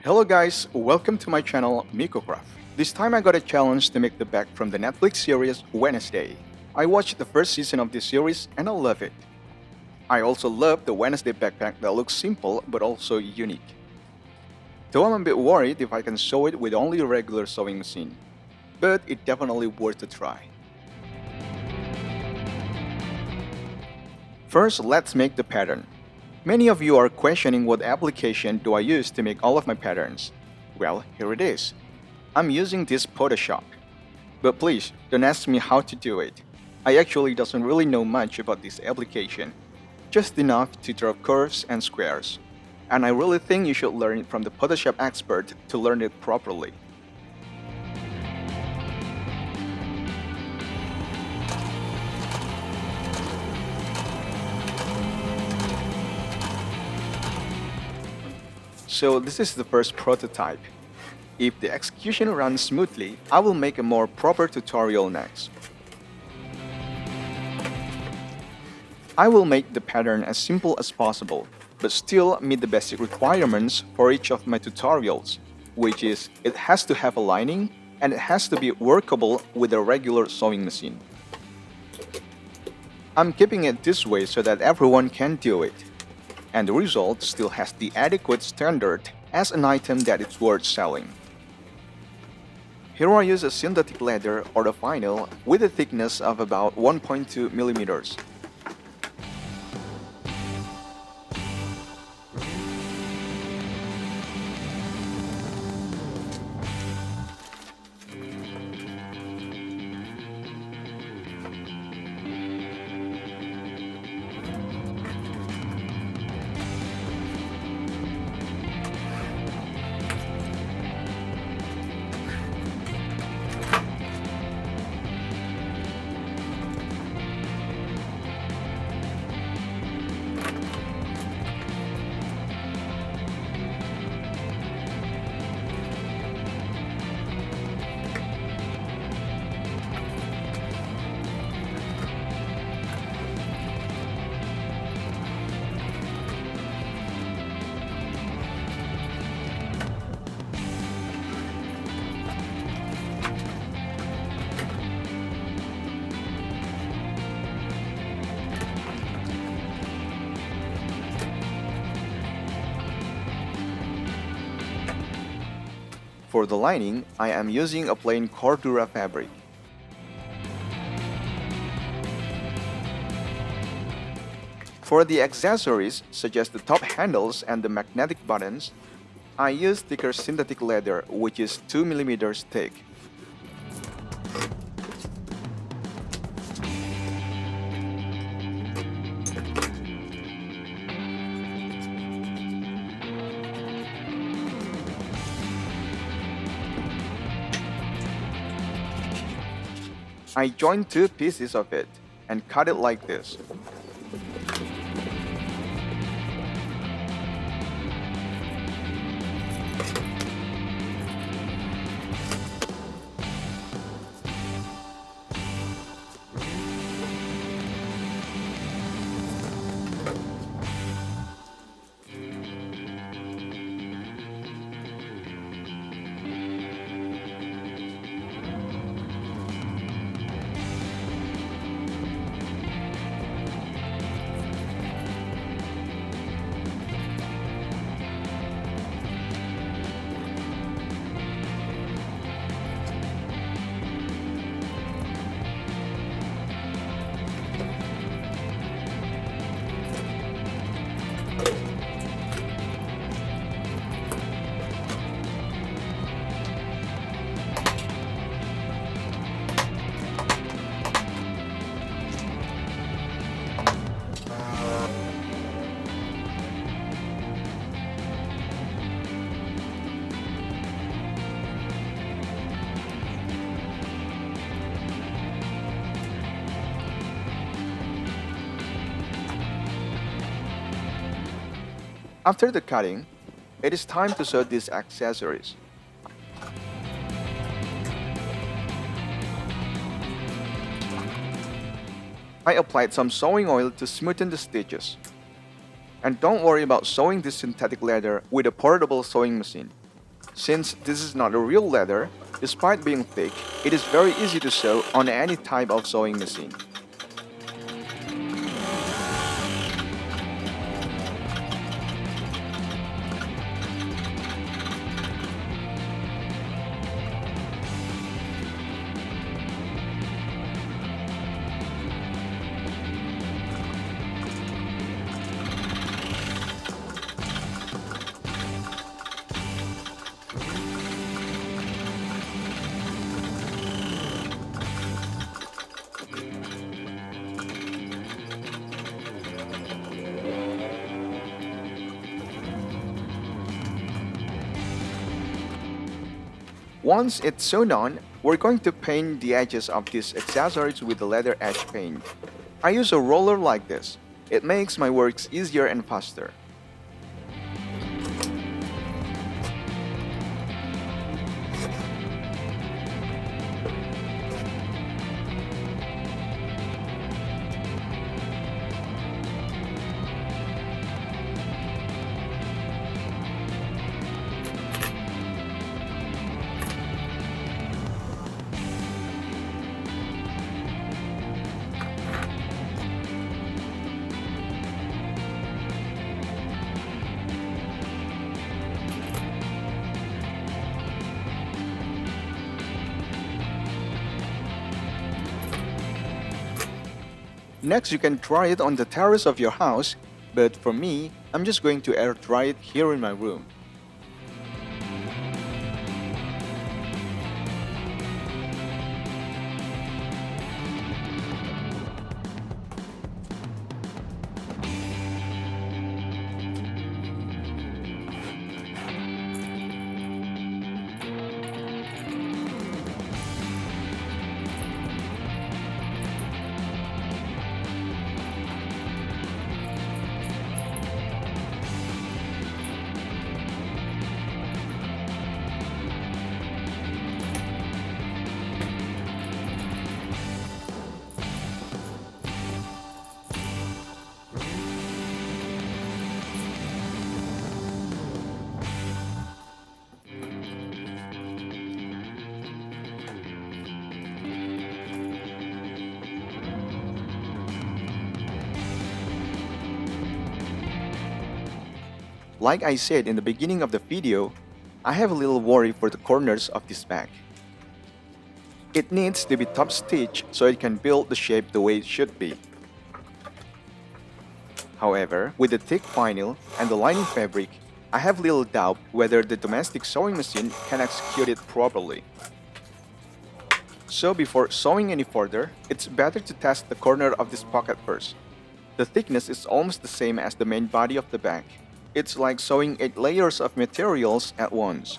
Hello guys, welcome to my channel MikoCraft. This time I got a challenge to make the bag from the Netflix series Wednesday. I watched the first season of this series and I love it. I also love the Wednesday backpack that looks simple but also unique. Though I'm a bit worried if I can sew it with only a regular sewing machine, but it's definitely worth a try. First, let's make the pattern. Many of you are questioning what application do I use to make all of my patterns. Well, here it is. I'm using this Photoshop. But please, don't ask me how to do it. I actually doesn't really know much about this application. Just enough to draw curves and squares. And I really think you should learn it from the Photoshop expert to learn it properly. So this is the first prototype. If the execution runs smoothly, I will make a more proper tutorial next. I will make the pattern as simple as possible, but still meet the basic requirements for each of my tutorials, which is it has to have a lining and it has to be workable with a regular sewing machine. I'm keeping it this way so that everyone can do it, and the result still has the adequate standard as an item that is worth selling. Here I use a synthetic leather or a vinyl with a thickness of about 1.2 millimeters. For the lining, I am using a plain Cordura fabric. For the accessories, such as the top handles and the magnetic buttons, I use thicker synthetic leather which is 2 millimeters thick. I joined two pieces of it and cut it like this. After the cutting, it is time to sew these accessories. I applied some sewing oil to smoothen the stitches. And don't worry about sewing this synthetic leather with a portable sewing machine. Since this is not a real leather, despite being thick, it is very easy to sew on any type of sewing machine. Once it's sewn on, we're going to paint the edges of these accessories with the leather edge paint. I use a roller like this. It makes my works easier and faster. Next, you can dry it on the terrace of your house, but for me, I'm just going to air dry it here in my room. Like I said in the beginning of the video, I have a little worry for the corners of this bag. It needs to be top stitched so it can build the shape the way it should be. However, with the thick vinyl and the lining fabric, I have little doubt whether the domestic sewing machine can execute it properly. So before sewing any further, it's better to test the corner of this pocket first. The thickness is almost the same as the main body of the bag. It's like sewing 8 layers of materials at once.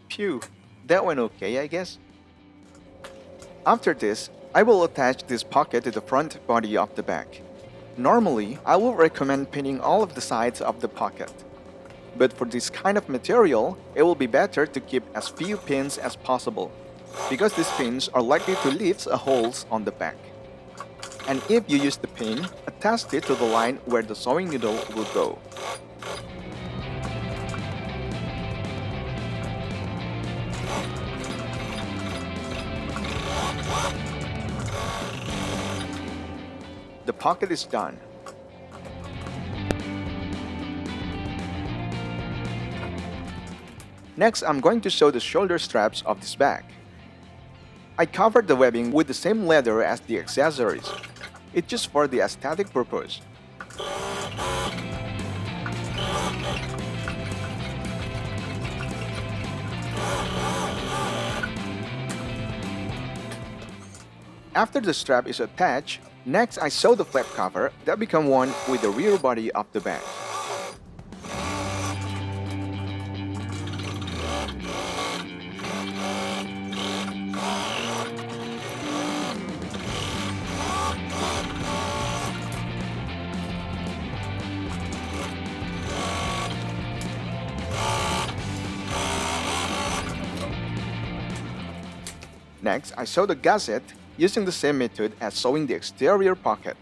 Phew, that went okay, I guess. After this, I will attach this pocket to the front body of the bag. Normally, I will recommend pinning all of the sides of the pocket. But for this kind of material, it will be better to keep as few pins as possible, because these pins are likely to leave holes on the back. And if you use the pin, attach it to the line where the sewing needle will go. The pocket is done. Next, I'm going to sew the shoulder straps of this bag. I covered the webbing with the same leather as the accessories. It's just for the aesthetic purpose. After the strap is attached, next I sew the flap cover that become one with the rear body of the bag. Next, I sew the gusset using the same method as sewing the exterior pocket.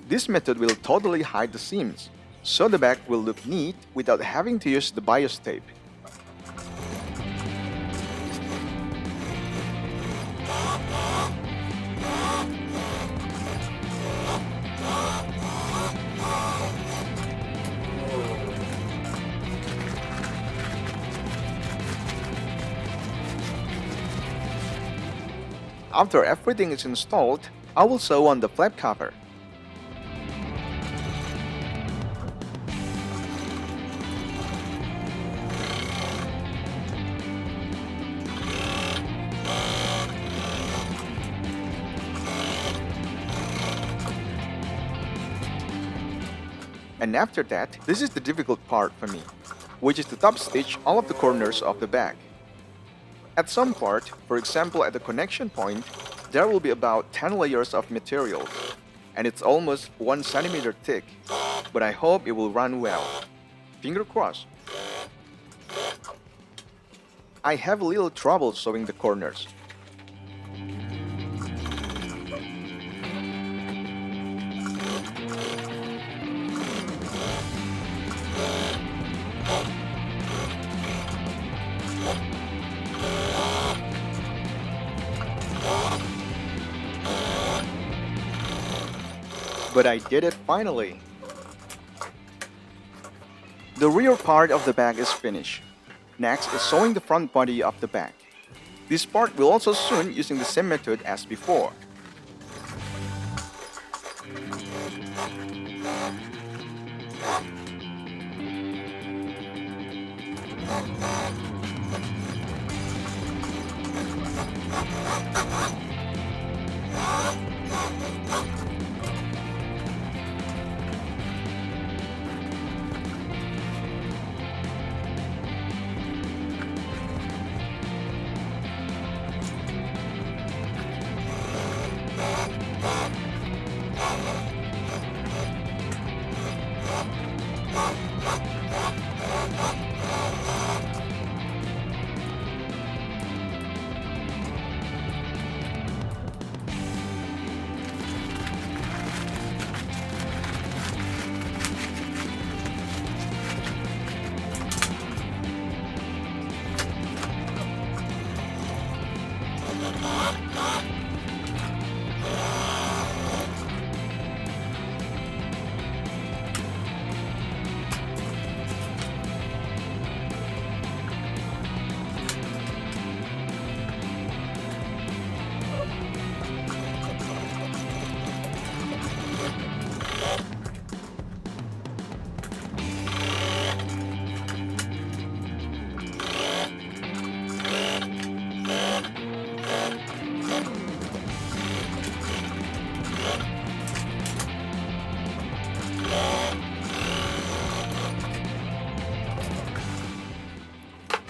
This method will totally hide the seams, so the bag will look neat without having to use the bias tape. After everything is installed, I will sew on the flap cover. And after that, this is the difficult part for me, which is to top stitch all of the corners of the bag. At some part, for example at the connection point, there will be about 10 layers of material, and it's almost 1 centimeter thick, but I hope it will run well. Finger crossed. I have a little trouble sewing the corners. But I did it finally! The rear part of the bag is finished. Next is sewing the front body of the bag. This part will also sewn using the same method as before.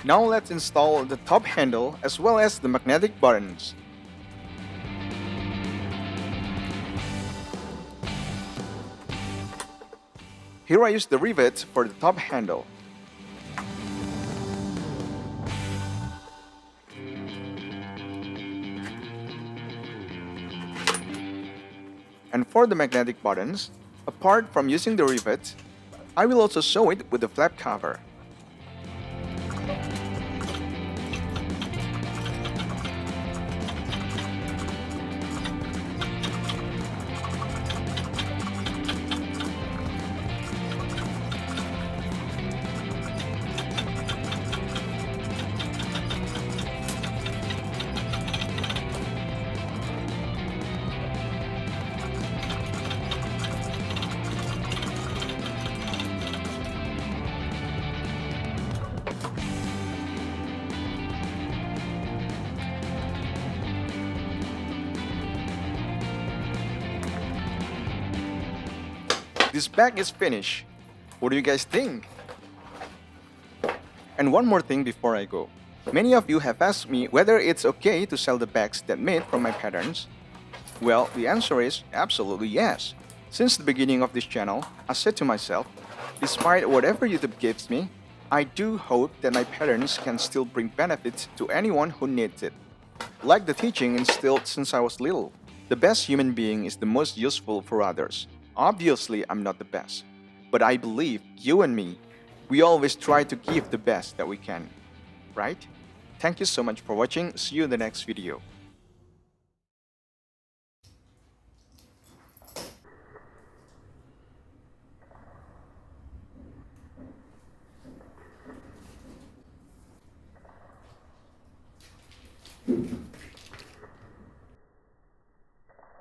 Now let's install the top handle as well as the magnetic buttons. Here I use the rivets for the top handle. And for the magnetic buttons, apart from using the rivet, I will also sew it with the flap cover. This bag is finished. What do you guys think? And one more thing before I go. Many of you have asked me whether it's okay to sell the bags that made from my patterns. Well, the answer is absolutely yes. Since the beginning of this channel, I said to myself, despite whatever YouTube gives me, I do hope that my patterns can still bring benefits to anyone who needs it. Like the teaching instilled since I was little, the best human being is the most useful for others. Obviously, I'm not the best, but I believe you and me, we always try to give the best that we can, right? Thank you so much for watching. See you in the next video.